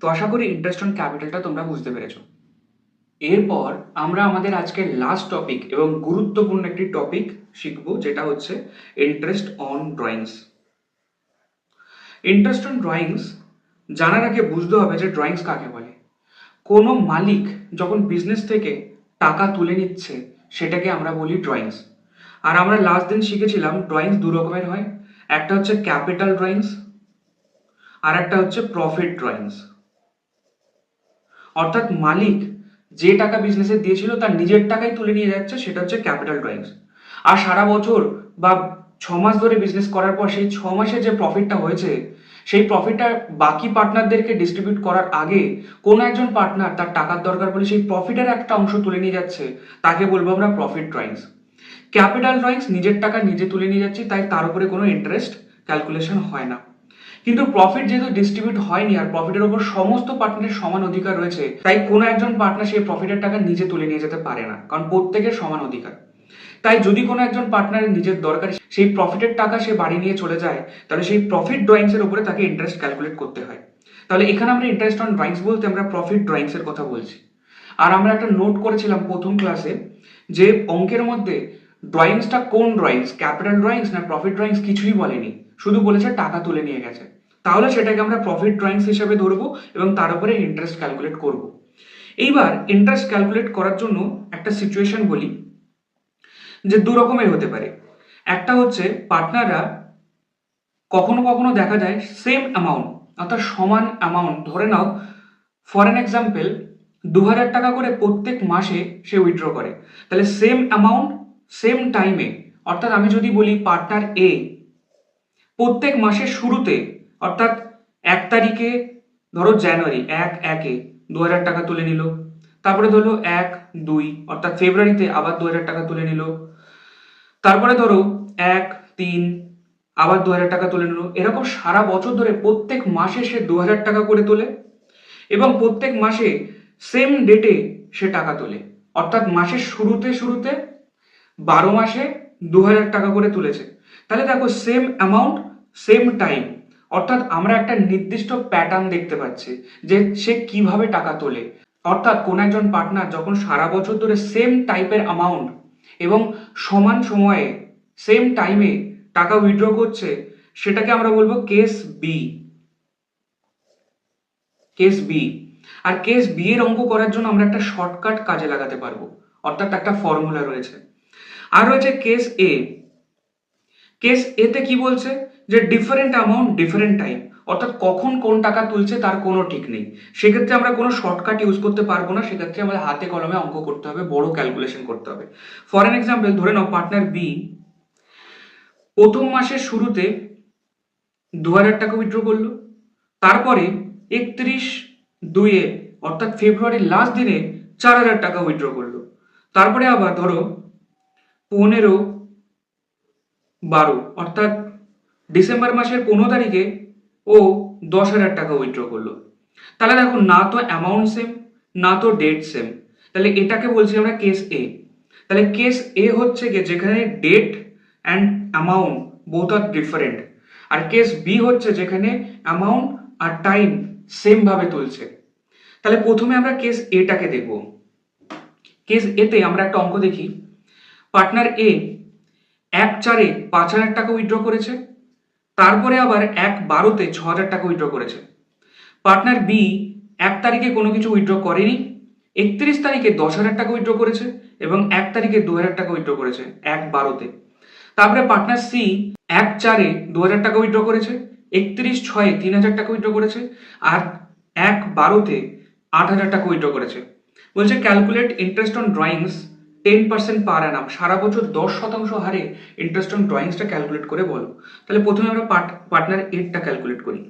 তো আশা করি ইন্টারেস্ট অন ক্যাপিটালটা তোমরা বুঝতে পেরেছো। এরপর আমরা আমাদের আজকের লাস্ট টপিক এবং গুরুত্বপূর্ণ একটি টপিক শিখব, যেটা হচ্ছে interest on drawings. Interest on drawings জানার আগে বুঝতে হবে যে ড্রয়িংস কাকে বলে। কোনো মালিক যখন বিজনেস থেকে টাকা তুলে নিচ্ছে সেটাকে আমরা বলি ড্রয়িংস। আর আমরা লাস্ট দিন শিখেছিলাম ড্রয়িংস দু রকমের হয়, একটা হচ্ছে ক্যাপিটাল ড্রয়িংস আর একটা হচ্ছে প্রফিট ড্রয়িংস। অর্থাৎ মালিক যে টাকা বিজনেসে দিয়েছিল তার নিজের টাকাই তুলে নিয়ে যাচ্ছে, সেটা হচ্ছে ক্যাপিটাল ড্রয়িংস। আর সারা বছর বা 6 মাস ধরে বিজনেস করার পর সেই 6 মাসে যে প্রফিটটা হয়েছে সেই প্রফিটটা বাকি পার্টনারদেরকে ডিস্ট্রিবিউট করার আগে কোনো একজন পার্টনার তার টাকার দরকার বলে সেই প্রফিটের একটা অংশ তুলে নিয়ে যাচ্ছে, তাকে বলবো আমরা প্রফিট ড্রয়িংস। ক্যাপিটাল ড্রয়িংস নিজের টাকা নিজে তুলে নিয়ে যাচ্ছি, তাই তার উপরে কোনো ইন্টারেস্ট ক্যালকুলেশন হয় না। কিন্তু প্রফিট যেহেতু ডিস্ট্রিবিউট হয়নি আর প্রফিটের উপর সমস্ত পার্টনারের সমান অধিকার রয়েছে, তাই কোনো একজন পার্টনার সেই প্রফিটের টাকা নিজে তুলে নিয়ে যেতে পারে না, কারণ প্রত্যেকের সমান অধিকার। তাই যদি কোনো একজন পার্টনারের নিজের দরকার সেই প্রফিটের টাকা সে বাড়ি নিয়ে চলে যায়, তাহলে সেই প্রফিট ড্রয়িংস এর উপরে তাকে ইন্টারেস্ট ক্যালকুলেট করতে হয়। তাহলে এখানে আমরা ইন্টারেস্ট অন ড্রয়িংস বলতে আমরা প্রফিট ড্রয়িংস এর কথা বলছি। আর আমরা একটা নোট করেছিলাম প্রথম ক্লাসে যে অঙ্কের মধ্যে ড্রয়িংসটা কোন ড্রয়িংস, ক্যাপিটাল ড্রয়িংস না প্রফিট ড্রয়িংস কিছুই বলেনি, শুধু বলেছে টাকা তুলে নিয়ে গেছে। তাহলে সেটাকে আমরা প্রফিট ড্রয়িংস হিসেবে ধরবো এবং তার উপরে ইন্টারেস্ট ক্যালকুলেট করব। এইবার ইন্টারেস্ট ক্যালকুলেট করার জন্য একটা সিচুয়েশন বলি, যে দু রকমের হতে পারে। একটা হচ্ছে পার্টনাররা কখনো কখনো দেখা যায় সেম অ্যামাউন্ট অর্থাৎ সমান অ্যামাউন্ট, ধরে নাও ফর অ্যান এক্সাম্পল 2000 টাকা করে প্রত্যেক মাসে সে উইথড্র করে, তাহলে সেম অ্যামাউন্ট সেম টাইমে। অর্থাৎ আমি যদি বলি পার্টনার এ প্রত্যেক মাসের শুরুতে অর্থাৎ 1 তারিখে, ধরো জানুয়ারি 1/1-এ 2000 টাকা তুলে নিল, তারপরে ধরো 1-2 অর্থাৎ ফেব্রুয়ারিতে আবার 2000 টাকা তুলে নিল, তারপরে ধরো 1-3 আবার 2000 টাকা তুলে নিল। এরকম সারা বছর ধরে প্রত্যেক মাসে সে 2000 টাকা করে তোলে এবং প্রত্যেক মাসে সেম ডেটে সে টাকা তোলে। অর্থাৎ মাসের শুরুতে শুরুতে 12 মাসে 2000 টাকা করে তুলেছে। তাহলে দেখো সেম অ্যামাউন্ট সেম টাইম, অর্থাৎ আমরা একটা নির্দিষ্ট প্যাটার্ন দেখতে পাচ্ছি যে সে কিভাবে টাকা তোলে। অর্থাৎ কোন একজন পার্টনার যখন সারা বছর ধরে সেম টাইপের অ্যামাউন্ট এবং সমান সময়ে সেম টাইমে টাকা উইথড্র করছে, সেটাকে আমরা বলবো কেস বি। Case B. আর কেস বি এর অঙ্ক করার জন্য আমরা একটা শর্টকাট কাজে লাগাতে পারবো, অর্থাৎ একটা ফর্মুলা রয়েছে। আর রয়েছে কেস এ। কেস এতে কি বলছে যে ডিফারেন্ট অ্যামাউন্ট ডিফারেন্ট টাইম, অর্থাৎ কখন কোন টাকা তুলছে তার কোনো ঠিক নেই। সেক্ষেত্রে আমরা কোনো শর্টকাট ইউজ করতে পারবো না, সেক্ষেত্রে আমাদের হাতে কলমে অঙ্ক করতে হবে, বড় ক্যালকুলেশন করতে হবে। ফর এন এক্সাম্পল ধরে নাও পার্টনার বি প্রথম মাসের শুরুতে 2000 টাকা উইথড্র করলো, তারপরে 31/2-এ অর্থাৎ ফেব্রুয়ারির লাস্ট দিনে 4000 টাকা উইথড্র করলো, তারপরে আবার ধরো 15/12 অর্থাৎ ডিসেম্বর মাসের 15 তারিখে ও 10,000 টাকা উইথড্র করলো। তাহলে দেখো না তো অ্যামাউন্ট সেম না তো ডেট সেম, তাহলে এটাকে বলছি আমরা কেস এ। তাহলে কেস এ হচ্ছে কি যেখানে date and amount both are different, আর কেস বি হচ্ছে যেখানে অ্যামাউন্ট আর টাইম সেম ভাবে তুলছে। তাহলে প্রথমে আমরা কেস এটাকে দেখব। কেস এতে আমরা একটা অঙ্ক দেখি। পার্টনার এ 1/4-এ 5,000 টাকা উইথড্র করেছে, তারপরে আবার 1/12-তে 6,000 টাকা উইথড্র করেছে। পার্টনার বি 1 তারিখে কোনো কিছু উইথড্র করেনি, 31 তারিখে 10,000 টাকা উইথড্র করেছে এবং 1 তারিখে 2,000 টাকা উইথড্র করেছে 1/12-তে। তারপরে পার্টনার সি 1/4-এ 2,000 টাকা উইথড্র করেছে, 31/6-এ 3,000 টাকা উইথড্র করেছে আর 1/12-তে 8,000 টাকা উইথড্র করেছে। বলছে ক্যালকুলেট ইন্টারেস্ট অন ড্রয়িংস 10% পার অ্যানাম, সারা বছর 10% হারে ইন্টারেস্ট অন ড্রয়িংসটা ক্যালকুলেট করে বলো। তাহলে প্রথমে আমরা পার্টনার এরটা ক্যালকুলেট করি।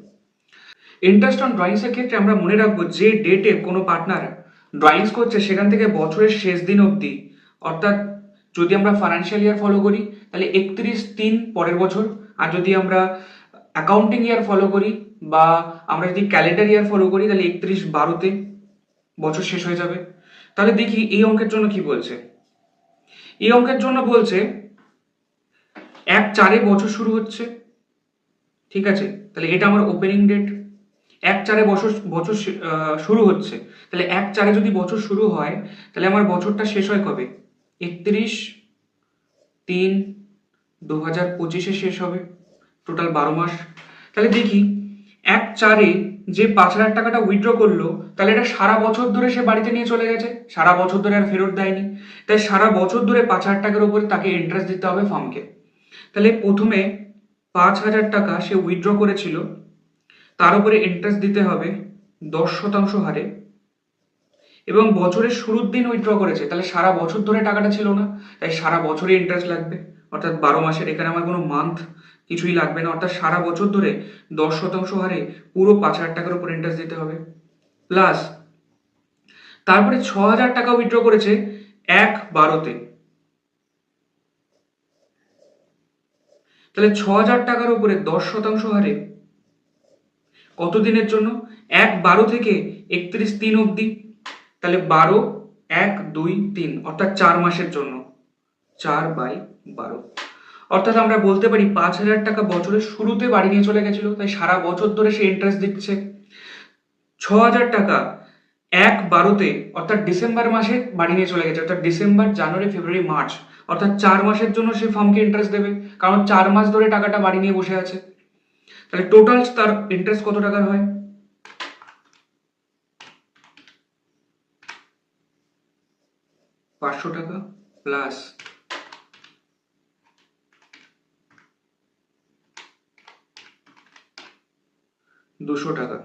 ইন্টারেস্ট অন ড্রয়িংস এর ক্ষেত্রে আমরা মনে রাখবো যে ডেটে কোনো পার্টনার ড্রয়িংস করছে সেখান থেকে বছরের শেষ দিন অবধি, অর্থাৎ যদি আমরা ফাইন্যান্সিয়াল ইয়ার ফলো করি তাহলে 31/3 পরের বছর, আর যদি আমরা অ্যাকাউন্টিং ইয়ার ফলো করি বা আমরা যদি ক্যালেন্ডার ইয়ার ফলো করি তাহলে 31/12-তে বছর শেষ হয়ে যাবে। তাহলে দেখি এই অঙ্কের জন্য কি বলছে। এই অঙ্কের জন্য বলছে 1/4 বছর শুরু হচ্ছে, ঠিক আছে, তাহলে এটা আমার ওপেনিং ডেট। 1/4 বছর বছর শুরু হচ্ছে, তাহলে 1/4 যদি বছর শুরু হয় তাহলে আমার বছরটা শেষ হয় কবে? 31/3/2025 শেষ হবে, টোটাল 12 মাস। তাহলে দেখি 1/4 যে 5,000 টাকাটা উইথড্র করলো, তাহলে এটা সারা বছর ধরে সে বাড়িতে নিয়ে চলে গেছে, সারা বছর ধরে আর ফেরত দেয়নি, তাই সারা বছর ধরে 5,000 টাকার উপরে তাকে ইন্টারেস্ট দিতে হবে ফার্মকে। তাহলে প্রথমে 5,000 টাকা সে উইথড্র করেছিল, তার উপরে ইন্টারেস্ট দিতে হবে 10% হারে, এবং বছরের শুরুর দিন উইথড্র করেছে, তাহলে সারা বছর ধরে টাকাটা ছিল না, তাই সারা বছরই ইন্টারেস্ট লাগবে, অর্থাৎ 12 মাসের, এখানে আমার কোনো মান্থ কিছুই লাগবে না, অর্থাৎ সারা বছর ধরে 10% হারে পুরো 5,000 টাকার উপর ইন্টারেস্ট দিতে হবে। প্লাস তারপরে 6,000 টাকা উইথড্র করেছে 1/12-তে, তাহলে 6,000 টাকার উপরে 10% হারে কত দিনের জন্য? 1/12 থেকে 31/3 অবধি, তাহলে 12, 1, 2, 3 অর্থাৎ 4 মাসের জন্য, 4/12। অর্থাৎ আমরা বলতে পারি 5,000 টাকা বছরের শুরুতে বাড়ি নিয়ে চলে গেছিল, তাই সারা বছর ধরে সে ইন্টারেস্ট দিচ্ছে। 6,000 টাকা 1/12-তে অর্থাৎ ডিসেম্বর মাসে বাড়ি নিয়ে চলে গেছে, অর্থাৎ ডিসেম্বর, জানুয়ারি, ফেব্রুয়ারি, মার্চ, অর্থাৎ 4 মাসের জন্য সে ফার্মকে ইন্টারেস্ট দেবে, কারণ 4 মাস ধরে টাকাটা বাড়ি নিয়ে বসে আছে। তাহলে টোটাল তার ইন্টারেস্ট কত টাকার হয়? 500 টাকা প্লাস 200 টাকা,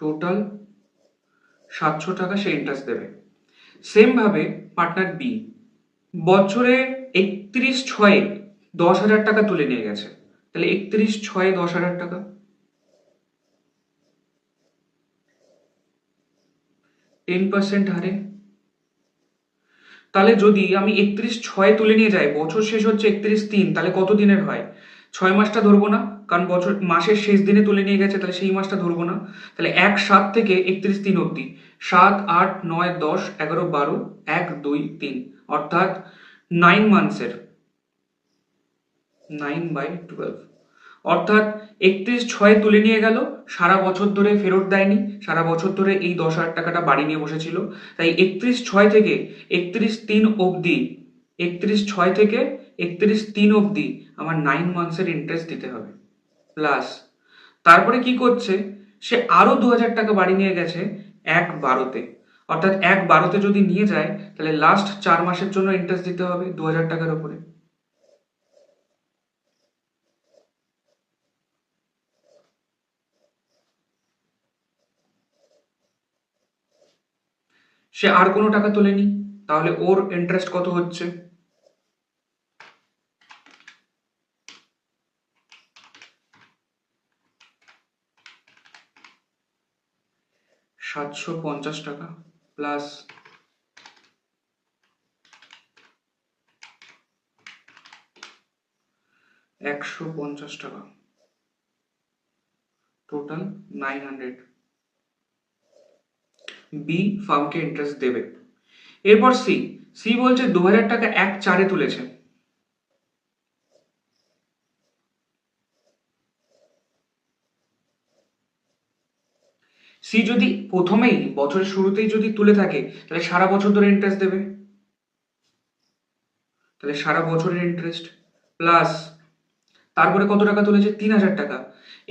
টোটাল 700 টাকা সে ইন্টারেস্ট দেবে। সেম ভাবে পার্টনার বি বছরে 31/6-এ 10,000 টাকা তুলে নিয়ে গেছে, তাহলে 31/6-এ 10,000 টাকা, 10% হারে। তাহলে যদি আমি 31/6-এ তুলে নিয়ে যাই, বছর শেষ হচ্ছে 31/3, তাহলে কত দিনের হয়? 6 মাসটা ধরবো না, কারণ বছর মাসের শেষ দিনে তুলে নিয়ে গেছে, তাহলে সেই মাসটা ধরবো না। তাহলে 1/7 থেকে 31/3 অবধি, 7, 8, 9, 10, 11, 12, 1, 2, 3, অর্থাৎ 9 মান্থসের, 9/12, অর্থাৎ 31/6-এ তুলে নিয়ে গেল, সারা বছর ধরে ফেরত দেয়নি, সারা বছর ধরে এই 10,000 টাকাটা বাড়ি নিয়ে বসেছিল, তাই 31/6 থেকে 31/3 অবধি, 31/6 থেকে 31/3 অবধি আমার 9 মান্থসের ইন্টারেস্ট দিতে হবে। প্লাস তারপরে কি করছে, সে আরো 2,000 টাকা বাড়ি নিয়ে গেছে 1/12-তে, অর্থাৎ 1/12-তে যদি নিয়ে যায় তাহলে লাস্ট 4 মাসের জন্য ইন্টারেস্ট দিতে হবে 2,000 টাকার উপরে। সে আর কোনো টাকা তোলেনি, তাহলে ওর ইন্টারেস্ট কত হচ্ছে? 750 টাকা প্লাস 150 টাকা, টোটাল 900। বি ফার্মকে ইন্টারেস্ট দেবে। এরপর সি, সি বলছে 2,000 টাকা 1/4-এ তুলেছে। সি যদি প্রথমেই বছরের শুরুতেই যদি তুলে থাকে তাহলে সারা বছর ধরে ইন্টারেস্ট দেবে, তাহলে সারা বছরের ইন্টারেস্ট প্লাস তারপরে কত টাকা তুলেছে? 3,000 টাকা,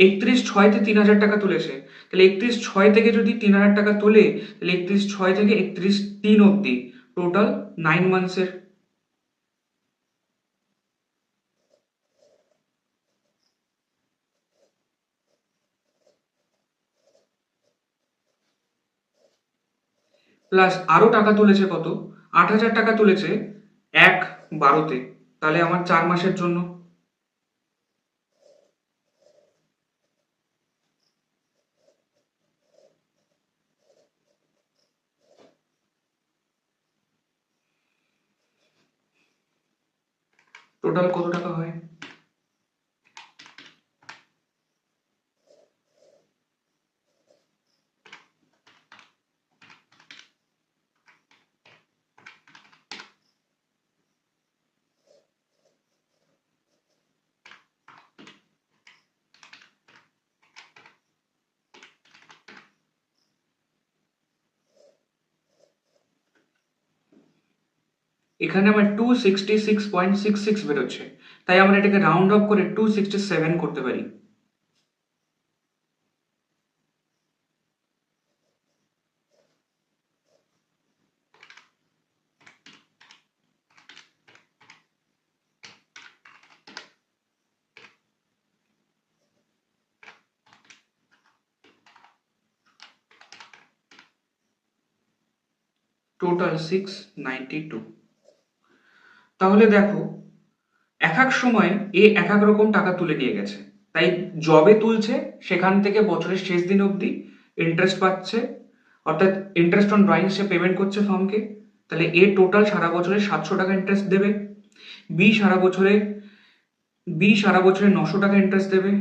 31/6-তে 3,000 টাকা তুলেছে, তাহলে 31/6 থেকে যদি 3,000 টাকা তোলে, তাহলে 31/6 থেকে 31/3 অবধি, টোটাল 9 মান্থসের। প্লাস আরো টাকা তুলেছে কত? 8,000 টাকা তুলেছে 1/12-তে, তাহলে আমার 4 মাসের জন্য, টোটাল কত টাকা হয়? এখানে আমার 266.66 বেরোচ্ছে, তাই আমরা এটাকে রাউন্ড অফ করে 267 করতে পারি। টোটাল 692। তাহলে দেখো এক এক সময় এক এক রকম টাকা তুলে নিয়ে গেছে, তাই জবে তুলছে সেখান থেকে বছরের শেষ দিন অবধি ইন্টারেস্ট পাচ্ছে, অর্থাৎ interest on drawing say payment করছে ফার্মকে। তাহলে টোটাল সারা বছরে 700 টাকা ইন্টারেস্ট দেবে। বি সারা বছরে 900 টাকা ইন্টারেস্ট দেবে।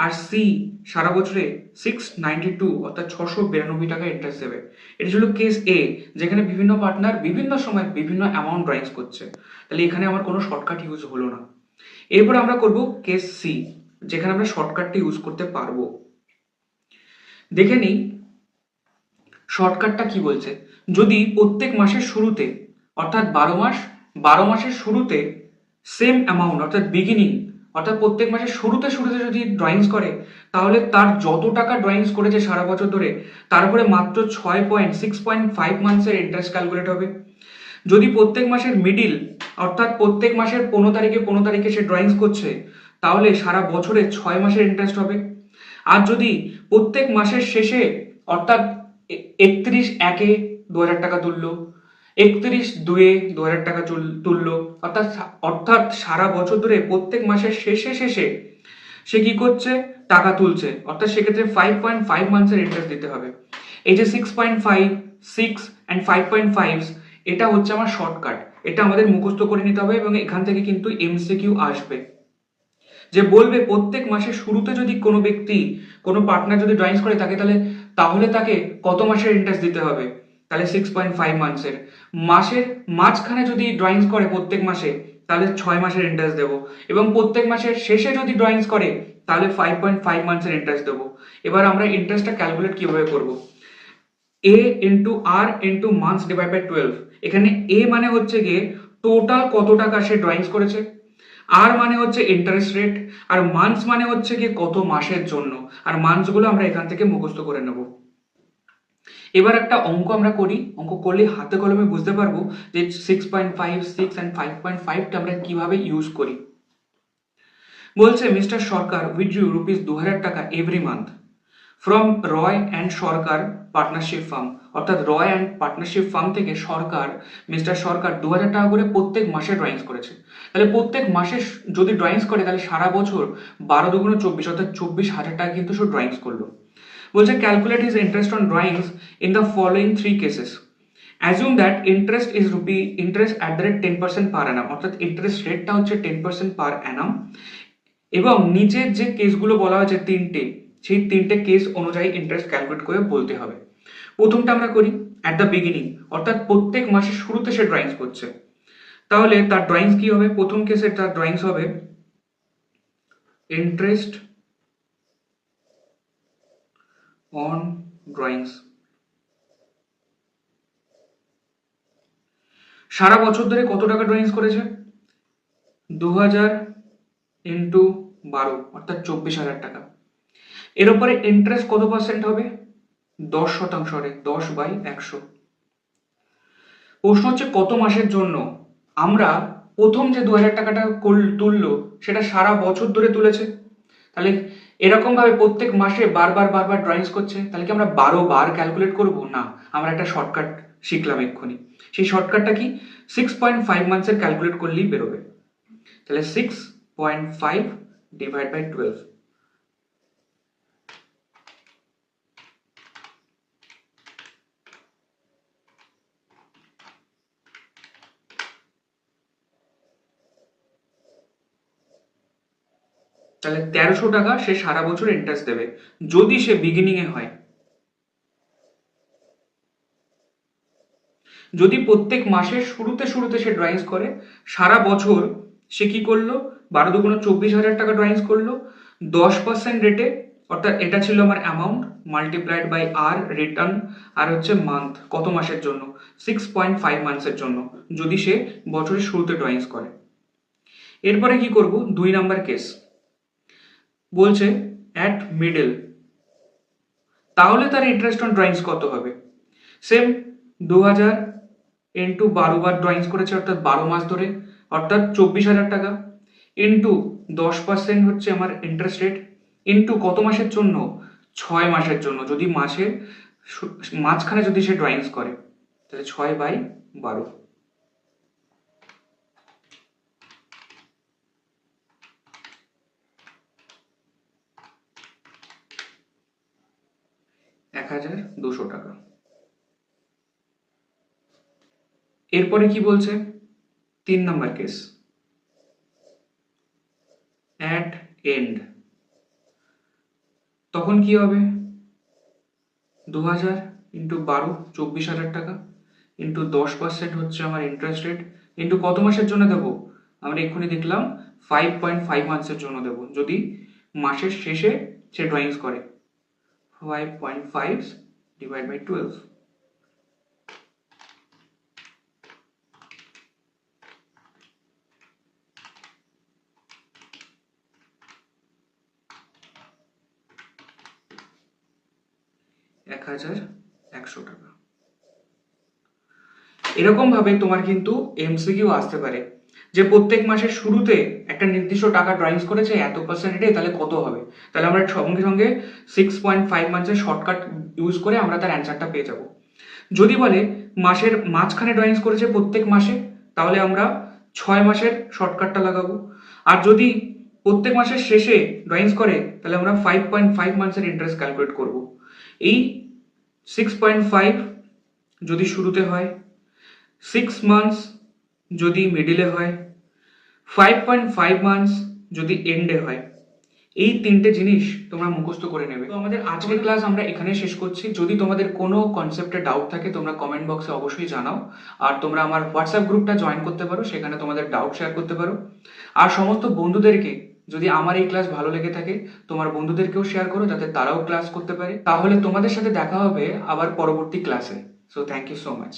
আর সি সারা বছরে 692 অর্থাৎ 692 টাকা ইন্টারেস্ট দেবে। এটা ছিল কেস এ, যেখানে বিভিন্ন পার্টনার বিভিন্ন সময় বিভিন্ন অ্যামাউন্ট ড্রয়িংস করছে, তাহলে এখানে আমার কোনো শর্টকাট ইউজ হলো না। এরপর আমরা করব কেস সি, যেখানে আমরা শর্টকাটটা ইউজ করতে পারবো। দেখে নিই শর্টকাটটা কি বলছে। যদি প্রত্যেক মাসের শুরুতে অর্থাৎ 12 মাসের শুরুতে সেম অ্যামাউন্ট অর্থাৎ বিগিনিং অর্থাৎ প্রত্যেক মাসের শুরুতে যদি ড্রয়িংস করে, তাহলে তার যত টাকা ড্রয়িংস করেছে সারা বছর ধরে তার উপরে মাত্র 6.5 মান্থসের ইন্টারেস্ট ক্যালকুলেট হবে। যদি প্রত্যেক মাসের মিডিল অর্থাৎ প্রত্যেক মাসের 15 তারিখে সে ড্রয়িংস করছে, তাহলে সারা বছরে 6 মাসের ইন্টারেস্ট হবে। আর যদি প্রত্যেক মাসের শেষে অর্থাৎ 31/1 2000 টাকা তুললো, 31/2 2000 টাকা তুললো, অর্থাৎ সারা বছর ধরে প্রত্যেক মাসের শেষে সে কি করছে, টাকা তুলছে, অর্থাৎ সেক্ষেত্রে 5.5 মান্থসের ইন্টারেস্ট দিতে হবে। এই যে 6.5, 6 and 5.5 এটা হচ্ছে আমার শর্টকাট, এটা আমাদের মুখস্থ করে নিতে হবে এবং এখান থেকে কিন্তু এমসিকিউ আসবে, যে বলবে প্রত্যেক মাসের শুরুতে যদি কোনো ব্যক্তি কোনো পার্টনার যদি ড্রয়িংস করে তাহলে তাকে কত মাসের ইন্টারেস্ট দিতে হবে, তাহলে 6.5 মান্থসের। মাসের মাঝখানে যদি ড্রয়িংস করে প্রত্যেক মাসে, তাহলে 6 মাসের ইন্টারেস্ট দেবো, এবং প্রত্যেক মাসের শেষে যদি ড্রয়িংস করে তাহলে 5.5 মান্থসের ইন্টারেস্ট দেবো। এবার আমরা ইন্টারেস্টটা ক্যালকুলেট কিভাবে করব, a into r into months divide by 12। এখানে এ মানে হচ্ছে গিয়ে টোটাল কত টাকা সে ড্রয়িংস করেছে, আর মানে হচ্ছে ইন্টারেস্ট রেট, আর মান্থস মানে হচ্ছে কি কত মাসের জন্য, আর মান্থস গুলো আমরা এখান থেকে মুখস্থ করে নেব। এবার একটা অঙ্ক আমরা করি, অঙ্ক করলে হাতে কলমে বুঝতে পারবো যে 6.5, 6 and 5.5টা আমরা কিভাবে ইউজ করি। বলছে মিস্টার সরকার উইথড্রু ₹2000 টাকা every month from Roy and Sarkar partnership firm, অর্থাৎ রয় অ্যান্ড পার্টনারশিপ ফার্ম থেকে মিস্টার সরকার 2000 টাকা করে প্রত্যেক মাসে ড্রয়িংস করেছে। তাহলে প্রত্যেক মাসে যদি ড্রয়িংস করে তাহলে সারা বছর 12 দুগুণ 24 অর্থাৎ 24,000 টাকা কিন্তু সে ড্রয়িংস করলো। বলছে calculate his interest on drawings in the following 3 cases. Assume that interest at the rate 10% পার অ্যানাম, অর্থাৎ ইন্টারেস্ট রেটটা হচ্ছে 10% পার অ্যানাম, এবং নিচের যে কেসগুলো বলা হয়েছে সেই 3টে কেস অনুযায়ী ইন্টারেস্ট ক্যালকুলেট করে বলতে হবে। প্রথমটা আমরা করি অ্যাট দ্য বিগিনিং, অর্থাৎ প্রত্যেক মাসের শুরুতে সে ড্রয়িংস করছে, তাহলে তার ড্রয়িংস কি হবে, প্রথম কেসে তার ড্রয়িংস হবে ইন্টারেস্ট অন ড্রয়িংস। সারা বছর ধরে কত টাকা ড্রয়িংস করেছে, 2000 ইন্টু 12 অর্থাৎ 24,000 টাকা। এর উপরে ইন্টারেস্ট কত পার্সেন্ট হবে, 10% হবে, 10/100। প্রশ্ন হচ্ছে কত মাসের জন্য। আমরা প্রথম যে 2000 টাকাটা তুললো সেটা সারা বছর ধরে তুলেছে, তাহলে এরকম ভাবে প্রত্যেক মাসে বারবার ড্রয়িংস করছে, তাহলে কি আমরা 12 বার ক্যালকুলেট করব না, আমরা একটা শর্টকাট শিখলাম এক্ষুনি। সেই শর্টকাটটা কি, 6.5 মান্থসের ক্যালকুলেট করলেই বেরোবে। তাহলে 6.5 ডিভাইড বাই 12, তাহলে 1300 টাকা সে সারা বছর ইন্টারেস্ট দেবে যদি সে বিগিনিং এ হয়। যদি প্রত্যেক মাসের শুরুতে সে ড্রয়িংস করে, সারা বছর সে কি করলো, 12 দুগুণ 24,000 টাকা ড্রয়িংস করলো, 10% রেটে অর্থাৎ এটা ছিল আমার amount multiplied by r return, আর হচ্ছে মান্থ কত মাসের জন্য, 6.5 মান্থসের জন্য, যদি সে বছরের শুরুতে ড্রয়িংস করে। এরপরে কি করব, 2 নাম্বার কেস বলছে অ্যাট মিডল, তাহলে তার ইন্টারেস্ট অন ড্রয়িংস কত হবে? সেম 2000 ইন্টু 12 বার ড্রয়িংস করেছে, অর্থাৎ 12 মাস ধরে, অর্থাৎ 24,000 টাকা, ইন্টু 10% হচ্ছে আমার ইন্টারেস্ট রেট, ইন্টু কত মাসের জন্য, 6 মাসের জন্য, যদি মাসের মাঝখানে যদি সে ড্রয়িংস করে, তাহলে 6/12। 1,200 টাকা। এরপরে কি বলছে, 3 নাম্বার কেস অ্যাট এন্ড, তখন কি হবে, 2000 ইন্টু 12, 24,000 টাকা, ইন্টু 10% হচ্ছে আমার ইন্টারেস্ট রেট, ইন্টু কত মাসের জন্য দেবো, আমরা এক্ষুনি দেখলাম 5.5 মান্থসের জন্য দেবো, যদি মাসের শেষে সে ড্রয়িংস করে। 5.5 ডিভাইড বাই 12, $1,100 টাকা। এরকম ভাবে তোমার কিন্তু এমসিকিউ আসতে পারে যে প্রত্যেক মাসের শুরুতে একটা নির্দিষ্ট টাকা ড্রয়িংস করেছে এত পার্সেন্টেজে, তাহলে কত হবে, তাহলে আমরা সঙ্গে সঙ্গে 6.5 মান্থসের শর্টকাট ইউজ করে আমরা তার অ্যান্সারটা পেয়ে যাব। যদি বলে মাসের মাঝখানে ড্রয়িংস করেছে প্রত্যেক মাসে, তাহলে আমরা 6 মাসের শর্টকাটটা লাগাবো। আর যদি প্রত্যেক মাসের শেষে ড্রয়িংস করে, তাহলে আমরা 5.5 মান্থসের ইন্টারেস্ট ক্যালকুলেট করব। এই 6.5 যদি শুরুতে হয়, 6 মান্থস যদি মিডিলে হয়, 5.5 মান্থস যদি এন্ডে হয়, এই 3টে জিনিস তোমরা মুখস্থ করে নেবে। তো আমাদের আজকের ক্লাস আমরা এখানে শেষ করছি। যদি তোমাদের কোনো কনসেপ্টে ডাউট থাকে তোমরা কমেন্ট বক্সে অবশ্যই জানাও, আর তোমরা আমার হোয়াটসঅ্যাপ গ্রুপটা জয়েন করতে পারো, সেখানে তোমাদের ডাউট শেয়ার করতে পারো। আর সমস্ত বন্ধুদেরকে, যদি আমার এই ক্লাস ভালো লেগে থাকে, তোমার বন্ধুদেরকেও শেয়ার করো যাতে তারাও ক্লাস করতে পারে। তাহলে তোমাদের সাথে দেখা হবে আবার পরবর্তী ক্লাসে। So thank you so much.